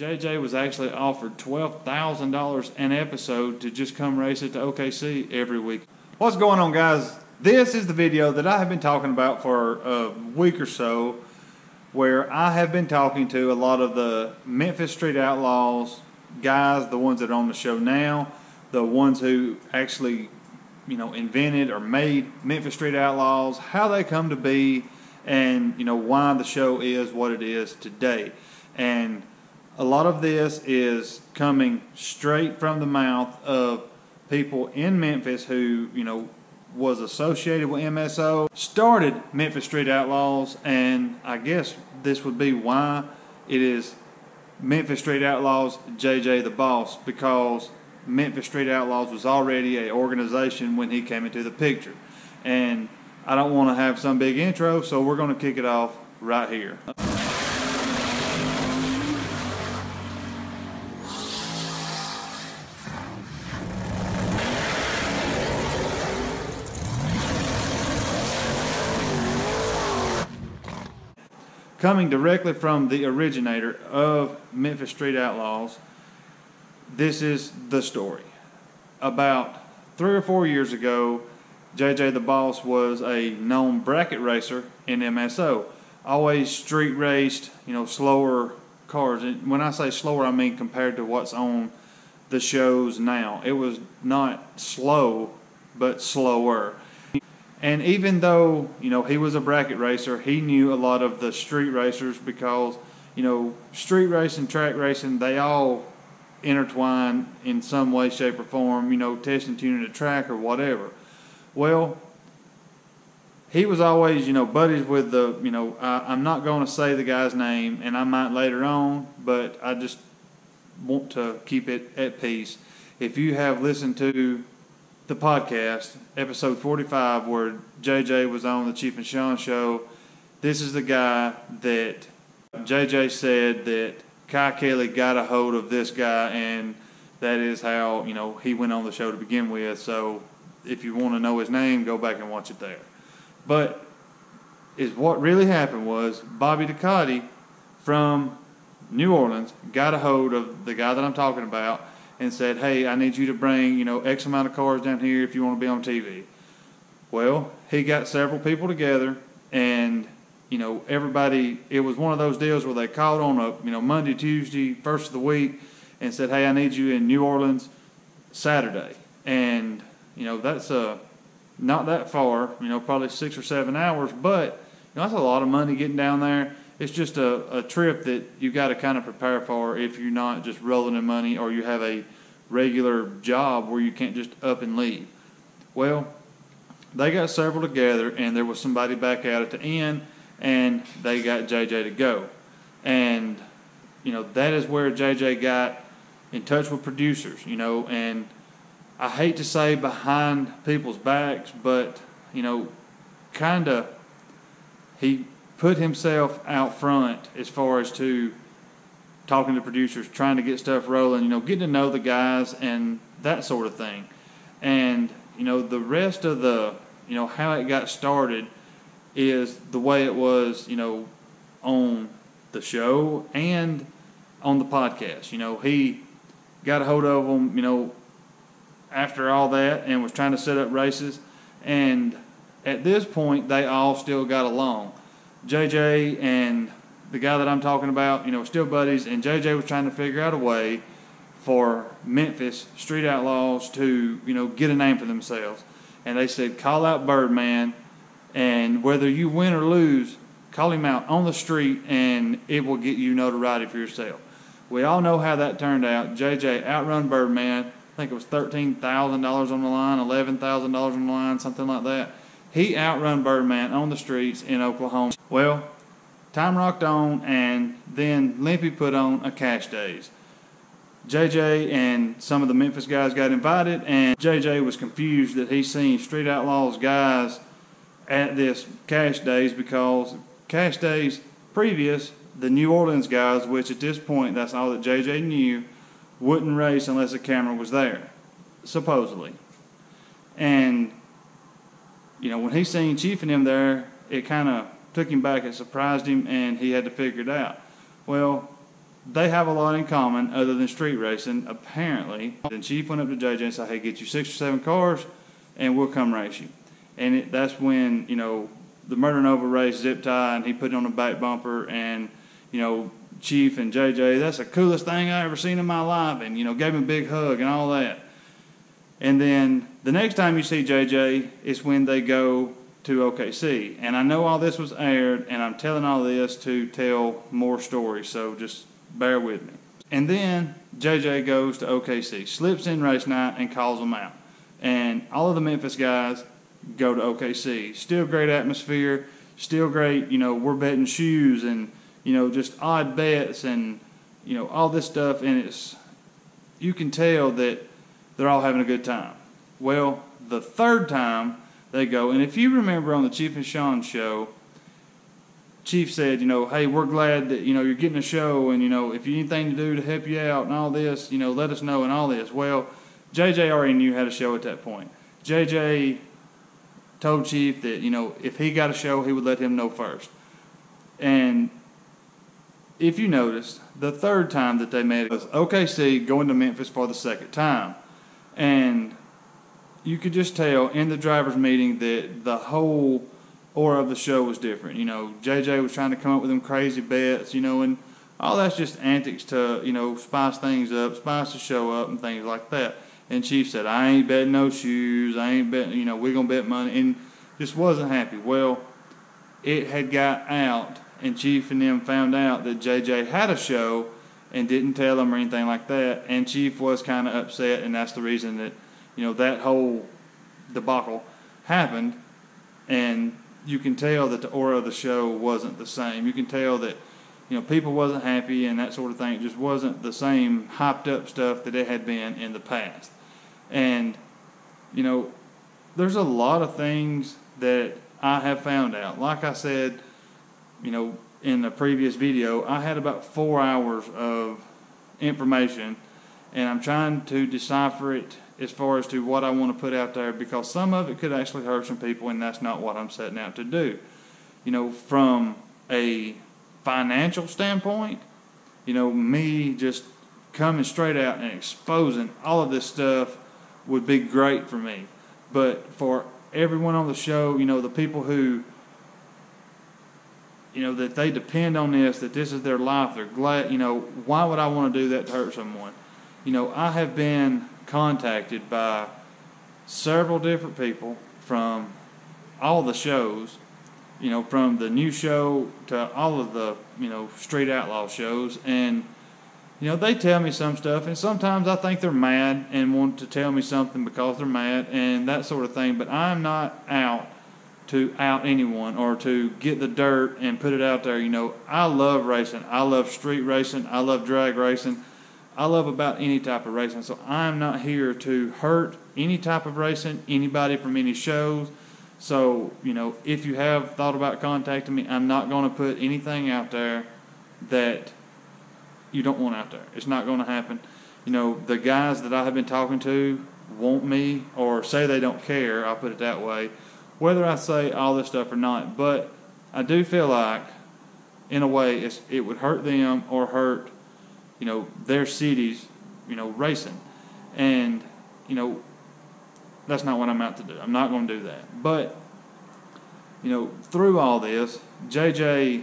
JJ was actually offered $12,000 an episode to just come race at the OKC every week. What's going on, guys? This is the video that I have been talking about for a week or so, where I have been talking to a lot of the Memphis Street Outlaws guys, the ones that are on the show now, the ones who actually, invented or made Memphis Street Outlaws, how they come to be, and why the show is what it is today. And a lot of this is coming straight from the mouth of people in Memphis who, was associated with MSO, started Memphis Street Outlaws, and I guess this would be why it is Memphis Street Outlaws, JJ the Boss, because Memphis Street Outlaws was already an organization when he came into the picture. And I don't want to have some big intro, so we're going to kick it off right here. Coming directly from the originator of Memphis Street Outlaws, this is the story. About 3 or 4 years ago, JJ the Boss was a known bracket racer in MSO. Always street raced, slower cars. And when I say slower, I mean compared to what's on the shows now. It was not slow, but slower. And even though, he was a bracket racer, he knew a lot of the street racers because, street racing, track racing, they all intertwine in some way, shape, or form, testing, tuning the track or whatever. Well, he was always, buddies with the, I'm not going to say the guy's name, and I might later on, but I just want to keep it at peace. If you have listened to the podcast, episode 45, where JJ was on the Chief and Sean show, this is the guy that JJ said that Kai Kelly got a hold of this guy, and that is how, he went on the show to begin with. So if you want to know his name, go back and watch it there. But what really happened was Bobby Ducati from New Orleans got a hold of the guy that I'm talking about and said, hey, I need you to bring, X amount of cars down here if you want to be on TV. Well, he got several people together, and, everybody, it was one of those deals where they called on a, Monday, Tuesday, first of the week, and said, hey, I need you in New Orleans Saturday. And, that's not that far, probably 6 or 7 hours, but, that's a lot of money getting down there. It's just a trip that you got to kind of prepare for if you're not just rolling in money or you have a regular job where you can't just up and leave. Well, they got several together, and there was somebody back out at the end, and they got JJ to go. And, that is where JJ got in touch with producers, and I hate to say behind people's backs, but, kind of he put himself out front as far as to talking to producers, trying to get stuff rolling, getting to know the guys and that sort of thing. And, the rest of the, how it got started is the way it was, on the show and on the podcast. He got a hold of them, after all that, and was trying to set up races. And at this point, they all still got along. JJ and the guy that I'm talking about, still buddies, and JJ was trying to figure out a way for Memphis Street Outlaws to, get a name for themselves. And they said, call out Birdman, and whether you win or lose, call him out on the street, and it will get you notoriety for yourself. We all know how that turned out. JJ outrun Birdman. I think it was $13,000 on the line, $11,000 on the line, something like that. He outrun Birdman on the streets in Oklahoma. Well, time rocked on, and then Limpy put on a Cash Days. JJ and some of the Memphis guys got invited, and JJ was confused that he seen Street Outlaws guys at this Cash Days, because Cash Days previous, the New Orleans guys, which at this point that's all that JJ knew, wouldn't race unless a camera was there, supposedly. And when he seen Chief and him there, it kind of took him back. It surprised him, and he had to figure it out. Well, they have a lot in common other than street racing, apparently. Then Chief went up to JJ and said, hey, get you 6 or 7 cars and we'll come race you. And that's when, the Murder Nova race, zip tie, and he put it on the back bumper, and, Chief and JJ, that's the coolest thing I ever seen in my life, and, gave him a big hug and all that. And then the next time you see JJ is when they go to OKC. And I know all this was aired, and I'm telling all this to tell more stories, so just bear with me. And then JJ goes to OKC, slips in race night, and calls them out. And all of the Memphis guys go to OKC. Still great atmosphere, still great, we're betting shoes and, just odd bets and, all this stuff. And you can tell that they're all having a good time. Well, the third time they go, and if you remember on the Chief and Sean show, Chief said, hey, we're glad that, you're getting a show, and, if you need anything to do to help you out and all this, let us know and all this. Well, JJ already knew how to show at that point. JJ told Chief that, if he got a show, he would let him know first. And if you noticed, the third time that they met was OKC going to Memphis for the second time. And you could just tell in the driver's meeting that the whole aura of the show was different. JJ was trying to come up with them crazy bets, and all that's just antics to, spice things up, spice the show up and things like that. And Chief said, I ain't betting no shoes, I ain't betting, we're going to bet money, and just wasn't happy. Well, it had got out, and Chief and them found out that JJ had a show and didn't tell them or anything like that, and Chief was kind of upset, and that's the reason that, that whole debacle happened. And you can tell that the aura of the show wasn't the same. You can tell that, people wasn't happy and that sort of thing. It just wasn't the same hyped up stuff that it had been in the past. And, there's a lot of things that I have found out. Like I said, in the previous video, I had about 4 hours of information, and I'm trying to decipher it as far as to what I want to put out there, because some of it could actually hurt some people, and that's not what I'm setting out to do. From a financial standpoint, me just coming straight out and exposing all of this stuff would be great for me. But for everyone on the show, the people who, that they depend on this, that this is their life, they're glad, why would I want to do that to hurt someone? I have been contacted by several different people from all the shows, from the new show to all of the, street outlaw shows, and, they tell me some stuff, and sometimes I think they're mad and want to tell me something because they're mad and that sort of thing, but I'm not out to out anyone or to get the dirt and put it out there. I love racing. I love street racing. I love drag racing. I love about any type of racing. So I'm not here to hurt any type of racing, anybody from any shows. So, if you have thought about contacting me, I'm not going to put anything out there that you don't want out there. It's not going to happen. The guys that I have been talking to want me, or say they don't care, I'll put it that way, whether I say all this stuff or not. But I do feel like, in a way, it would hurt them or hurt, their cities, racing. And, that's not what I'm out to do. I'm not going to do that. But, through all this, JJ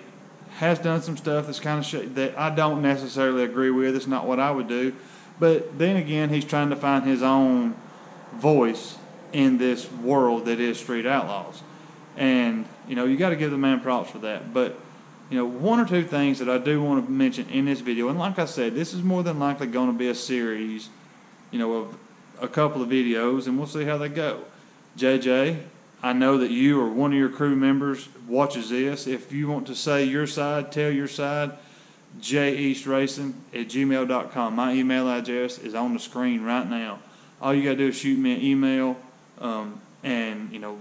has done some stuff that's kind of that I don't necessarily agree with. It's not what I would do. But then again, he's trying to find his own voice in this world that is street outlaws. And, you got to give the man props for that. But, one or two things that I do want to mention in this video, and like I said, this is more than likely going to be a series, of a couple of videos, and we'll see how they go. JJ, I know that you or one of your crew members watches this. If you want to say your side, tell your side, jeastracing@gmail.com. My email address is on the screen right now. All you got to do is shoot me an email, and, you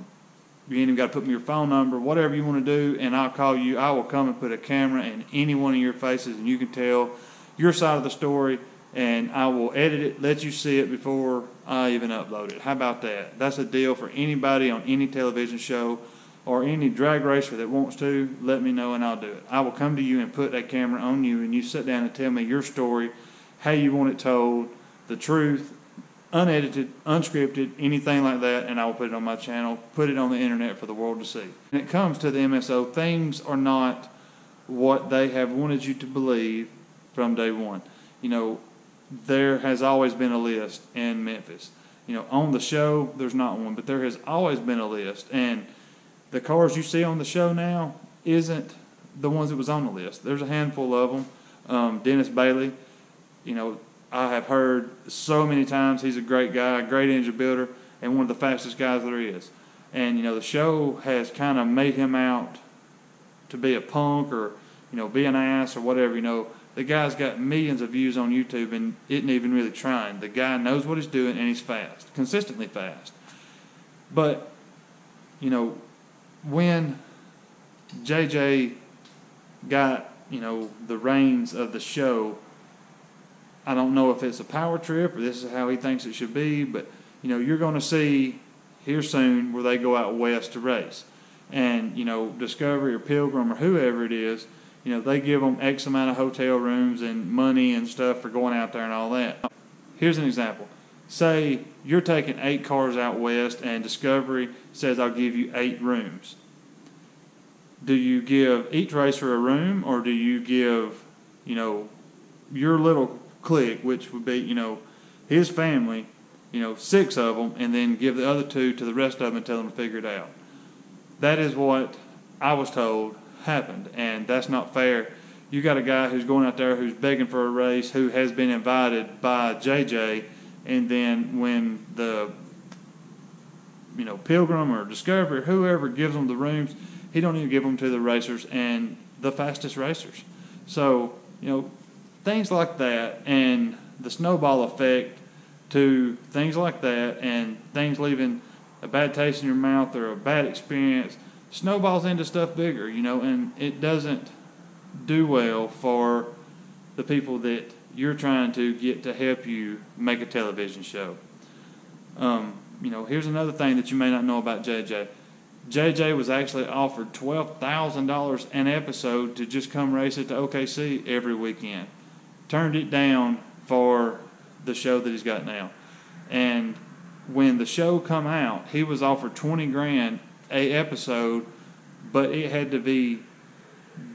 ain't even got to put me your phone number, whatever you want to do, and I'll call you. I will come and put a camera in any one of your faces, and you can tell your side of the story, and I will edit it, let you see it before I even upload it. How about that? That's a deal for anybody on any television show. or any drag racer that wants to, let me know and I'll do it. I will come to you and put that camera on you, and you sit down and tell me your story, how you want it told, the truth, unedited, unscripted, anything like that, and I will put it on my channel, put it on the internet for the world to see. When it comes to the MSO, things are not what they have wanted you to believe from day one. You know, there has always been a list in Memphis. You know, on the show, there's not one, but there has always been a list. And the cars you see on the show now isn't the ones that was on the list. There's a handful of them. Dennis Bailey, you know, I have heard so many times he's a great guy, a great engine builder, and one of the fastest guys there is. And, you know, the show has kind of made him out to be a punk or, you know, be an ass or whatever. You know, the guy's got millions of views on YouTube and isn't even really trying. The guy knows what he's doing and he's fast, consistently fast. But, you know, when JJ got, you know, the reins of the show, I don't know if it's a power trip or this is how he thinks it should be, but, you know, you're going to see here soon where they go out west to race. And, you know, Discovery or Pilgrim or whoever it is, you know, they give them X amount of hotel rooms and money and stuff for going out there and all that. Here's an example. Say you're taking 8 cars out west and Discovery says, I'll give you 8 rooms. Do you give each racer a room, or do you give, you know, your little clique, which would be, you know, his family, you know, 6 of them, and then give the other 2 to the rest of them and tell them to figure it out? That is what I was told happened, and that's not fair. You got a guy who's going out there who's begging for a race, who has been invited by JJ, and then when the, you know, Pilgrim or Discovery or whoever gives them the rooms, he don't even give them to the racers and the fastest racers. So, you know, things like that, and the snowball effect to things like that, and things leaving a bad taste in your mouth or a bad experience, snowballs into stuff bigger, you know, and it doesn't do well for the people that you're trying to get to help you make a television show. You know, here's another thing that you may not know about JJ. JJ was actually offered $12,000 an episode to just come race at the OKC every weekend. Turned it down for the show that he's got now. And when the show come out, he was offered $20,000 a episode, but it had to be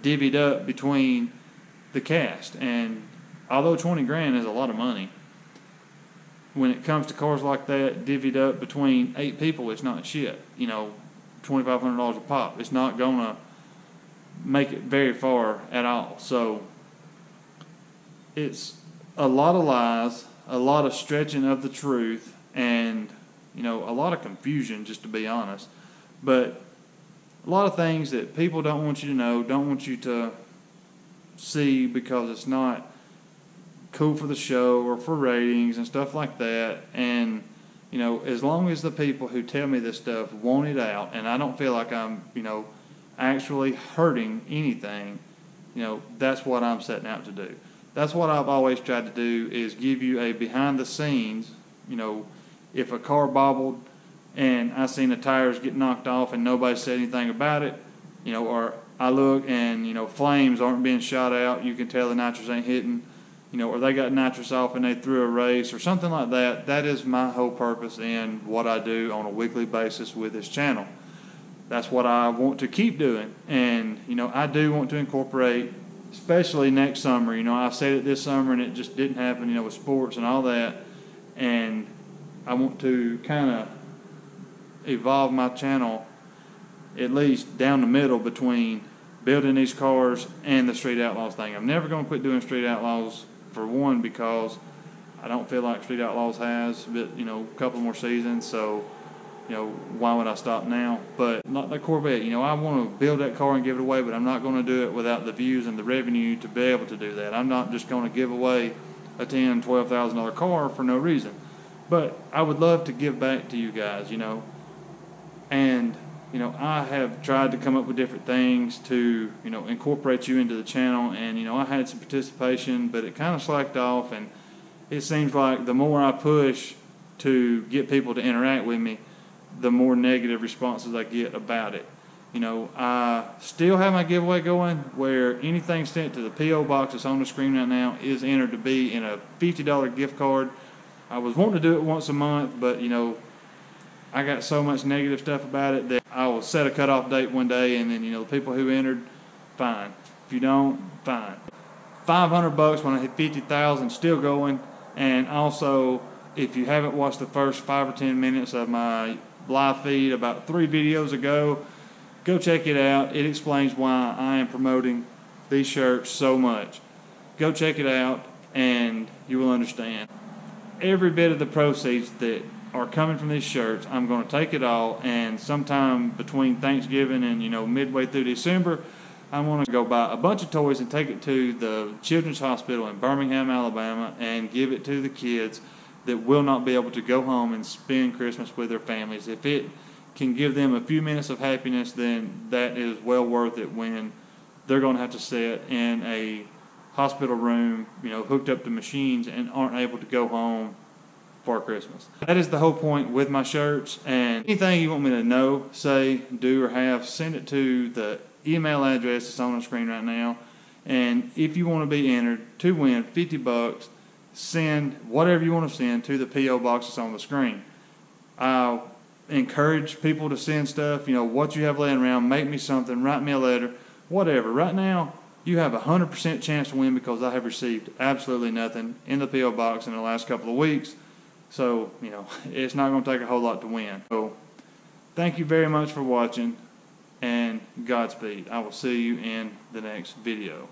divvied up between the cast. And although $20,000 is a lot of money, when it comes to cars like that, divvied up between 8 people, it's not shit. You know, $2,500 a pop. It's not gonna make it very far at all. So it's a lot of lies, a lot of stretching of the truth, and, you know, a lot of confusion, just to be honest. But a lot of things that people don't want you to know, don't want you to see, because it's not cool for the show or for ratings and stuff like that. And, you know, as long as the people who tell me this stuff want it out, and I don't feel like I'm, you know, actually hurting anything, you know, that's what I'm setting out to do. That's what I've always tried to do, is give you a behind the scenes. You know, if a car bobbled and I seen the tires get knocked off and nobody said anything about it, you know, or I look and, you know, flames aren't being shot out, you can tell the nitrous ain't hitting, you know, or they got nitrous off and they threw a race or something like that. That is my whole purpose in what I do on a weekly basis with this channel. That's what I want to keep doing. And, you know, I do want to incorporate, especially next summer. You know, I said it this summer and it just didn't happen, you know, with sports and all that. And I want to kind of evolve my channel at least down the middle between building these cars and the Street Outlaws thing. I'm never going to quit doing Street Outlaws, for one, because I don't feel like Street Outlaws has, but, you know, a couple more seasons, so, you know, why would I stop now? But not the Corvette. You know, I want to build that car and give it away, but I'm not going to do it without the views and the revenue to be able to do that. I'm not just going to give away a $10,000, $12,000 car for no reason. But I would love to give back to you guys, you know. And, you know, I have tried to come up with different things to, you know, incorporate you into the channel. And, you know, I had some participation, but it kind of slacked off. And it seems like the more I push to get people to interact with me, the more negative responses I get about it. You know, I still have my giveaway going where anything sent to the P.O. box that's on the screen right now is entered to be in a $50 gift card. I was wanting to do it once a month, but, you know, I got so much negative stuff about it that I will set a cutoff date one day, and then, you know, the people who entered, fine. If you don't, fine. $500 when I hit 50,000, still going. And also, if you haven't watched the first 5 or 10 minutes of my live feed about 3 videos ago, go check it out. It explains why I am promoting these shirts so much. Go check it out and you will understand. Every bit of the proceeds that are coming from these shirts, I'm going to take it all, and sometime between Thanksgiving and, you know, midway through December, I'm going to go buy a bunch of toys and take it to the Children's Hospital in Birmingham, Alabama, and give it to the kids that will not be able to go home and spend Christmas with their families. If it can give them a few minutes of happiness, then that is well worth it when they're going to have to sit in a hospital room, you know, hooked up to machines and aren't able to go home for Christmas. That is the whole point with my shirts, and anything you want me to know, say, do, or have, send it to the email address that's on the screen right now. And if you want to be entered to win $50, send whatever you want to send to the P.O. box that's on the screen. I'll encourage people to send stuff, you know, what you have laying around, make me something, write me a letter, whatever. Right now, you have a 100% chance to win because I have received absolutely nothing in the P.O. box in the last couple of weeks. So, you know, it's not going to take a whole lot to win. So, thank you very much for watching, and Godspeed. I will see you in the next video.